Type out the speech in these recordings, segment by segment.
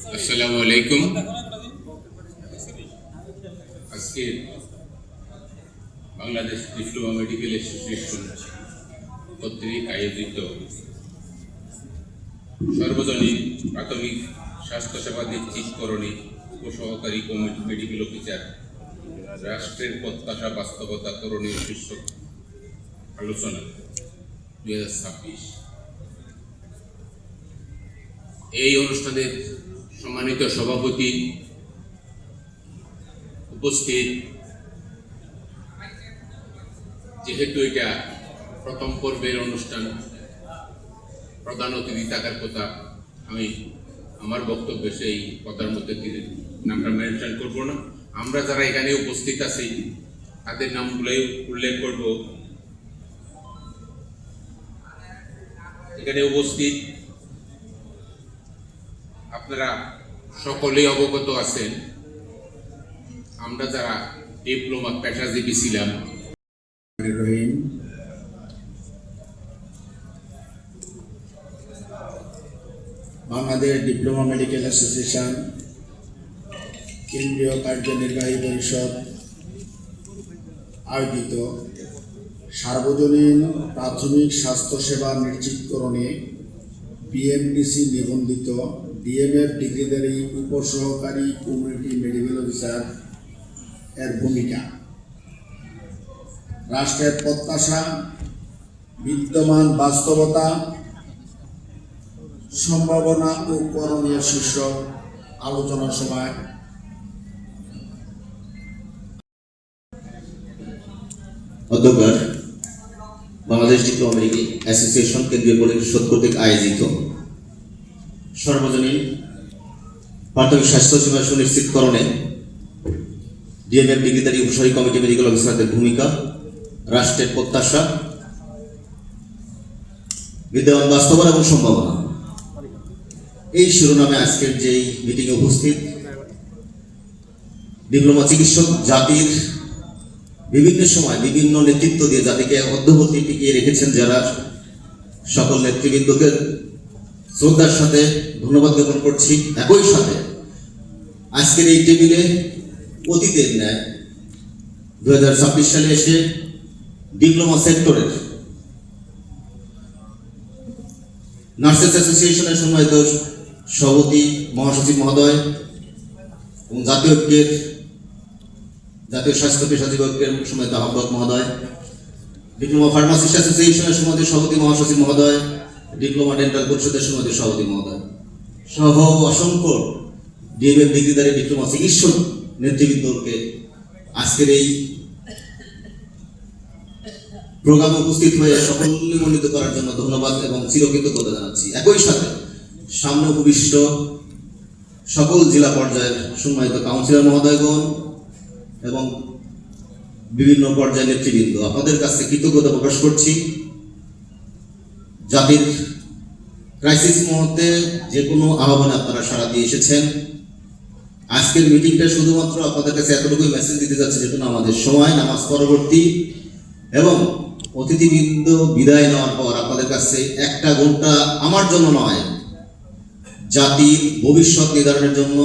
আসসালামু আলাইকুম। আজকে বাংলাদেশ ডিপ্লোমা মেডিকেল অ্যাসোসিয়েশন কর্তৃক আয়োজিত সর্বজনীন প্রাথমিক স্বাস্থ্যসেবা নিশ্চিতকরণে উপসহকারী কমিটি মেডিকেল অফিসার রাষ্ট্রের প্রত্যাশা বাস্তবতা করণীয় শীর্ষক আলোচনা 2026। এই অনুষ্ঠানের সম্মানিত সভাপতি, উপস্থিত, যেহেতু এটা প্রথম পর্বের অনুষ্ঠান, প্রধান অতিথি থাকার কথা, আমি আমার বক্তব্যে সেই কথার মধ্যে নামটা মেনশন করব না। আমরা যারা এখানে উপস্থিত আছি তাদের নামগুলোই উল্লেখ করব। এখানে উপস্থিত আপনারা সকলেই অবগত আছেন, আমরা যারা ডিপ্লোমা পেশাজীবী ছিলাম, বাংলাদেশ ডিপ্লোমা মেডিকেল অ্যাসোসিয়েশন কেন্দ্রীয় কার্যনির্বাহী পরিষদ আয়োজিত সার্বজনীন প্রাথমিক স্বাস্থ্যসেবা নিশ্চিতকরণে বিএমডিসি নিবন্ধিত ডিএমএফ ডিগ্রিধারী উপসহকারী কমিউনিটি মেডিকেল অফিসার এর ভূমিকা, রাষ্ট্রের প্রত্যাশা, বিদ্যমান বাস্তবতা, সম্ভাবনা ও করণীয় শীর্ষক আলোচনা সভায় অধ্যক্ষ বাংলাদেশ ডিপ্লোমা মেডিকেল অ্যাসোসিয়েশন কেন্দ্রীয় পরিষদ কর্তৃক আয়োজিত সর্বজনীন প্রাথমিক স্বাস্থ্যসেবা সুনিশ্চিতকরণে ডিএমএফ ডিগ্রিধারী উপসহকারী কমিটি মেডিকেল অফিসারদের ভূমিকা, রাষ্ট্রের প্রত্যাশা, বিদ্যমান বাস্তবতা এবং সম্ভাবনা, এই শিরোনামে আজকের যেই মিটিংয়ে উপস্থিত ডিপ্লোমা চিকিৎসক জাতির বিভিন্ন সময় বিভিন্ন নেতৃত্ব দিয়ে জাতিকে অদ্যবধি টিকিয়ে রেখেছেন, যারা সকল নেতৃবৃন্দকে শ্রদ্ধার সাথে ধন্যবাদ জ্ঞাপন করছি। একই সাথে আজকের এই টেবিলে অতীতের ন্যায় 2026 সালে এসে ডিপ্লোমা সেক্টরের নার্সেস অ্যাসোসিয়েশনের সম্মানিত সভাপতি মহাসচিব মহোদয় এবং জাতীয় স্বাস্থ্য পেশাজীবী ঐক্যের সম্মানিত আহ্বায়ক মহোদয়, ডিপ্লোমা ফার্মাসিস্ট অ্যাসোসিয়েশনের সম্মানিত সভাপতি মহাসচিব মহোদয়, ডিপ্লোমা ডেন্টাল পরিষদের সম্মানিত সভাপতি মহোদয় সহ অসংখ্য ডিএমএফ ডিগ্রিধারী ডিপ্লোমা চিকিৎসক নেতৃবৃন্দকে আজকের এই প্রোগ্রামে উপস্থিত হয়ে সকলকে মণ্ডিত করার জন্য ধন্যবাদ এবং চিরকৃতজ্ঞতা জানাচ্ছি। একই সাথে সামনে উপবিষ্ট সকল জেলা পর্যায়ের সম্মানিত কাউন্সিলর মহোদয়গণ এবং বিভিন্ন পর্যায়ের নেতৃবৃন্দ, আপনাদের কাছে কৃতজ্ঞতা প্রকাশ করছি। জাতির ক্রাইসিস মুহূর্তে যে কোনো আহ্বানে আপনারা সাড়া দিয়ে এসেছেন। আজকের মিটিংটা শুধুমাত্র আপনাদের কাছে এতটুকুই মেসেজ দিতে যাচ্ছে, যেহেতু আমাদের সময় নামাজ পরবর্তী এবং অতিথিবৃন্দ বিদায় নেওয়ার পর আপনাদের কাছে একটা ঘন্টা আমার জন্য নয়, জাতির ভবিষ্যৎ নির্ধারণের জন্য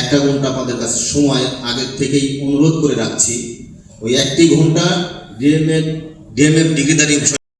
একটা ঘন্টা আপনাদের কাছে সময় আগের থেকেই অনুরোধ করে রাখছি। ওই একটি ঘন্টা ডিএমএফ ডিগ্রিধারী